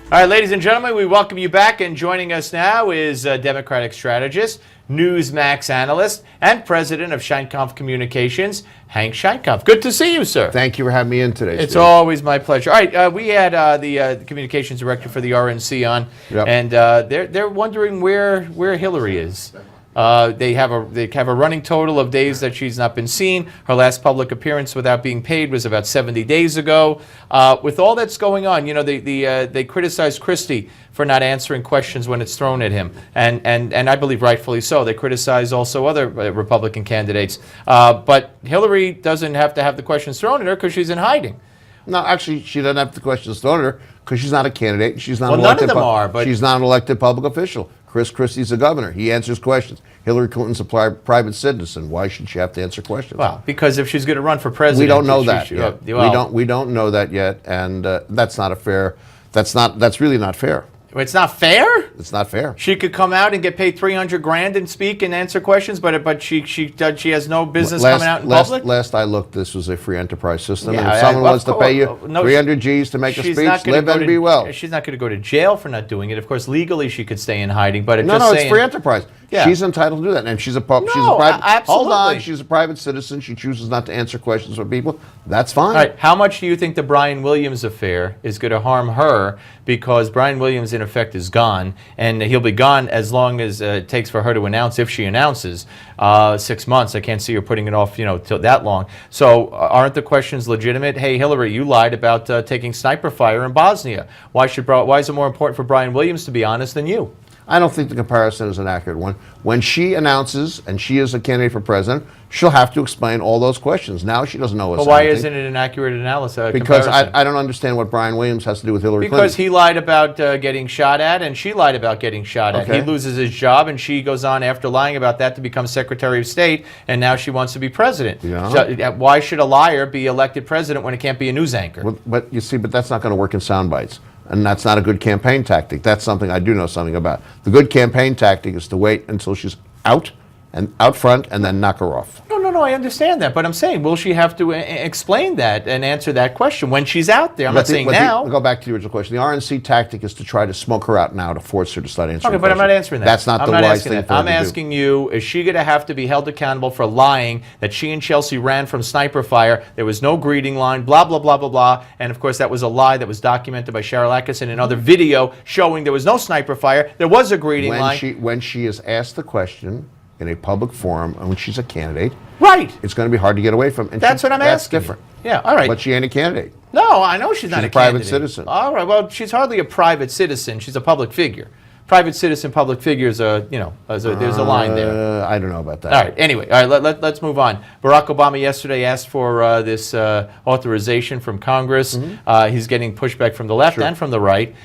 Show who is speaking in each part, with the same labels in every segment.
Speaker 1: All right, ladies and gentlemen, we welcome you back, and joining us now is Democratic strategist, Newsmax analyst, and president of Sheinkopf Communications, Hank Sheinkopf. Good to see you, sir.
Speaker 2: Thank you for having me in today,
Speaker 1: It's
Speaker 2: Steve.
Speaker 1: always my pleasure. All right, we had the communications director for the RNC on,
Speaker 2: Yep.
Speaker 1: and they're wondering where Hillary is. They have a running total of days that she's not been seen. Her last public appearance without being paid was about 70 days ago. With all that's going on, you know, they criticized Christie for not answering questions when it's thrown at him, and I believe rightfully so. They criticize also other Republican candidates, but Hillary doesn't have to have the questions thrown at her because she's in hiding.
Speaker 2: No, actually, she doesn't have the questions thrown at her because she's not a candidate. She's not
Speaker 1: Well,
Speaker 2: an
Speaker 1: none of
Speaker 2: elected
Speaker 1: them are, but
Speaker 2: she's not an elected public official. Chris Christie's a governor. He answers questions. Hillary Clinton's a private citizen. Why should she have to answer questions?
Speaker 1: Well, because if she's going to run for president,
Speaker 2: we don't know
Speaker 1: she
Speaker 2: that
Speaker 1: should,
Speaker 2: yet.
Speaker 1: well,
Speaker 2: We don't know that yet, and that's not a fair. That's really not fair.
Speaker 1: it's not fair.
Speaker 2: It's not fair.
Speaker 1: She could come out and get paid $300,000 and speak and answer questions, but she has no business coming out in public.
Speaker 2: Last I looked, this was a free enterprise system.
Speaker 1: Yeah,
Speaker 2: and if someone wants to pay you
Speaker 1: no,
Speaker 2: 300 G's to make a
Speaker 1: she's
Speaker 2: speech,
Speaker 1: not gonna
Speaker 2: live
Speaker 1: go
Speaker 2: and
Speaker 1: to-
Speaker 2: be well.
Speaker 1: She's not going to go to jail for not doing it. Of course, legally she could stay in hiding, but
Speaker 2: No,
Speaker 1: just
Speaker 2: it's
Speaker 1: saying,
Speaker 2: free enterprise.
Speaker 1: Yeah.
Speaker 2: She's entitled to do that, and she's a private.
Speaker 1: absolutely.
Speaker 2: Hold on, she's a private citizen. She chooses not to answer questions from people. That's fine.
Speaker 1: All right, how much do you think the Brian Williams affair is going to harm her? Because Brian Williams, in effect, is gone, and he'll be gone as long as it takes for her to announce, if she announces, 6 months. I can't see her putting it off, till that long. So aren't the questions legitimate? Hey, Hillary, you lied about taking sniper fire in Bosnia. Why is it more important for Brian Williams to be honest than you?
Speaker 2: I don't think the comparison is an accurate one. When she announces, and she is a candidate for president, she'll have to explain all those questions. Now she doesn't know what's
Speaker 1: But why
Speaker 2: happening.
Speaker 1: isn't it an accurate analysis?
Speaker 2: Because
Speaker 1: comparison?
Speaker 2: I don't understand what Brian Williams has to do with Hillary Clinton.
Speaker 1: Because he lied about getting shot at, and she lied about getting shot at.
Speaker 2: Okay.
Speaker 1: He loses his job, and she goes on after lying about that to become Secretary of State, and now she wants to be president.
Speaker 2: Yeah.
Speaker 1: So, why should a liar be elected president when it can't be a news anchor?
Speaker 2: But you see, that's not going to work in sound bites. And that's not a good campaign tactic. That's something I do know something about. The good campaign tactic is to wait until she's out front and then knock her off.
Speaker 1: No, I understand that, but I'm saying, will she have to explain that and answer that question when she's out there? I'm not saying now.
Speaker 2: I'll go back to the original question. The RNC tactic is to try to smoke her out now to force her to start answering
Speaker 1: Okay, but I'm not
Speaker 2: questions.
Speaker 1: answering that.
Speaker 2: That's not the wise thing for her
Speaker 1: I'm
Speaker 2: to do.
Speaker 1: asking you, is she going to have to be held accountable for lying that she and Chelsea ran from sniper fire? There was no greeting line, blah, blah, blah, blah, blah. And, of course, that was a lie that was documented by Sharilakis in another video showing there was no sniper fire. There was a greeting line.
Speaker 2: When she is asked the question in a public forum and when she's a candidate,
Speaker 1: right.
Speaker 2: it's going to be hard to get away from. And
Speaker 1: That's what I'm
Speaker 2: that's
Speaker 1: asking.
Speaker 2: different.
Speaker 1: Yeah, all right.
Speaker 2: But she ain't a candidate.
Speaker 1: No, I know she's not a
Speaker 2: private
Speaker 1: candidate.
Speaker 2: citizen.
Speaker 1: All right, well, she's hardly a private citizen. She's a public figure. Private citizen, public figure is there's a line there.
Speaker 2: I don't know about that.
Speaker 1: All right, anyway, all right, let's move on. Barack Obama yesterday asked for this authorization from Congress. He's getting pushback from the left and from the right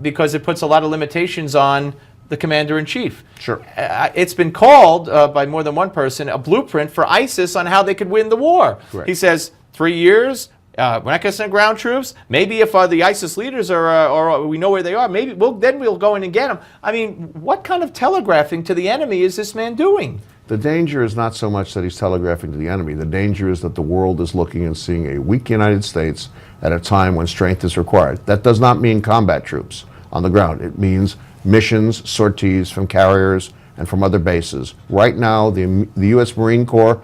Speaker 1: because it puts a lot of limitations on the commander-in-chief.
Speaker 2: Sure.
Speaker 1: It's been called by more than one person a blueprint for ISIS on how they could win the war.
Speaker 2: Correct.
Speaker 1: He says 3 years. We're not going to send ground troops. Maybe if the ISIS leaders or we know where they are, maybe we'll go in and get them. I mean, what kind of telegraphing to the enemy is this man doing?
Speaker 2: The danger is not so much that he's telegraphing to the enemy. The danger is that the world is looking and seeing a weak United States at a time when strength is required. That does not mean combat troops on the ground. It means missions, sorties from carriers and from other bases. Right now, the U.S. Marine Corps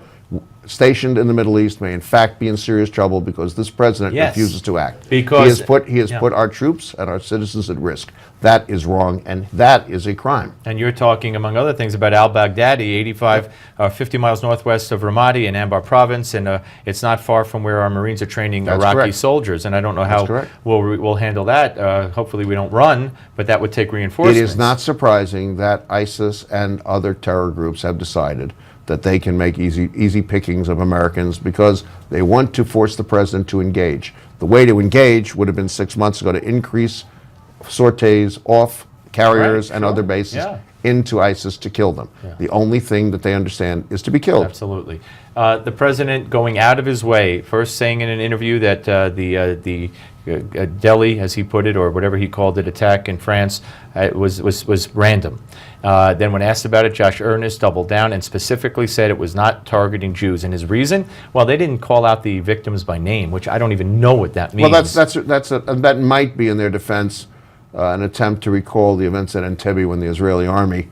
Speaker 2: stationed in the Middle East may in fact be in serious trouble because this president refuses to act.
Speaker 1: Because
Speaker 2: he has put our troops and our citizens at risk. That is wrong, and that is a crime.
Speaker 1: And you're talking, among other things, about al-Baghdadi, 50 miles northwest of Ramadi in Anbar province, and it's not far from where our Marines are training Iraqi soldiers. And I don't know how we'll handle that. Hopefully we don't run, but that would take reinforcements.
Speaker 2: It is not surprising that ISIS and other terror groups have decided that they can make easy pickings of Americans because they want to force the president to engage. The way to engage would have been 6 months ago to increase sorties off carriers and other bases into ISIS to kill them. The only thing that they understand is to be killed.
Speaker 1: Absolutely. The president going out of his way, first saying in an interview that the Delhi, as he put it, or whatever he called it, attack in France was random. Then when asked about it, Josh Earnest doubled down and specifically said it was not targeting Jews. And his reason? Well, they didn't call out the victims by name, which I don't even know what that means.
Speaker 2: Well, that might be in their defense. an attempt to recall the events at Entebbe when the Israeli army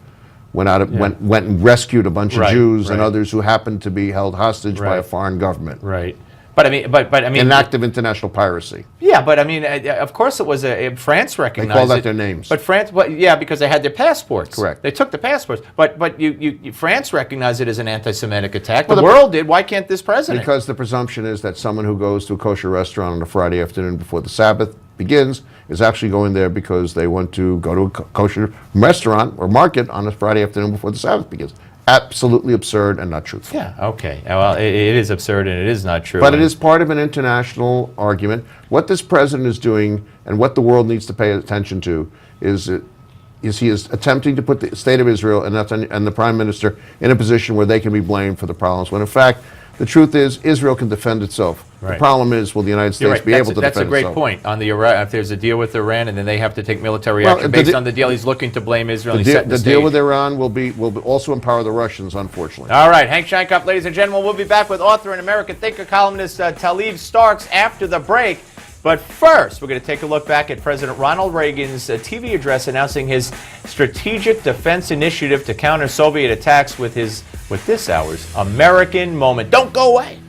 Speaker 2: went and rescued a bunch of Jews and others who happened to be held hostage by a foreign government.
Speaker 1: Right. But I mean,
Speaker 2: An act of international piracy.
Speaker 1: Yeah, but I mean, of course, it was France recognized
Speaker 2: They called
Speaker 1: it.
Speaker 2: out their names.
Speaker 1: But France, because they had their passports.
Speaker 2: Correct.
Speaker 1: They took the passports. But France recognized it as an anti-Semitic attack. The world did. Why can't this president?
Speaker 2: Because the presumption is that someone who goes to a kosher restaurant on a Friday afternoon before the Sabbath begins is actually going there because they want to go to a kosher restaurant or market on a Friday afternoon before the Sabbath begins. Absolutely absurd and not truthful.
Speaker 1: Yeah, okay. Well, it is absurd and it is not true.
Speaker 2: But it is part of an international argument. What this president is doing and what the world needs to pay attention to is he is attempting to put the state of Israel and the prime minister in a position where they can be blamed for the problems, when in fact, the truth is Israel can defend itself.
Speaker 1: Right.
Speaker 2: The problem is, will the United States be able to defend itself?
Speaker 1: That's a great point. On the Iran, if there's a deal with Iran and then they have to take military action based on the deal, he's looking to blame Israel.
Speaker 2: The deal with Iran will also empower the Russians, unfortunately.
Speaker 1: All right, Hank Sheinkopf, ladies and gentlemen, we'll be back with author and American thinker, columnist Talib Starks after the break. But first, we're going to take a look back at President Ronald Reagan's TV address announcing his strategic defense initiative to counter Soviet attacks with this hour's American Moment. Don't go away.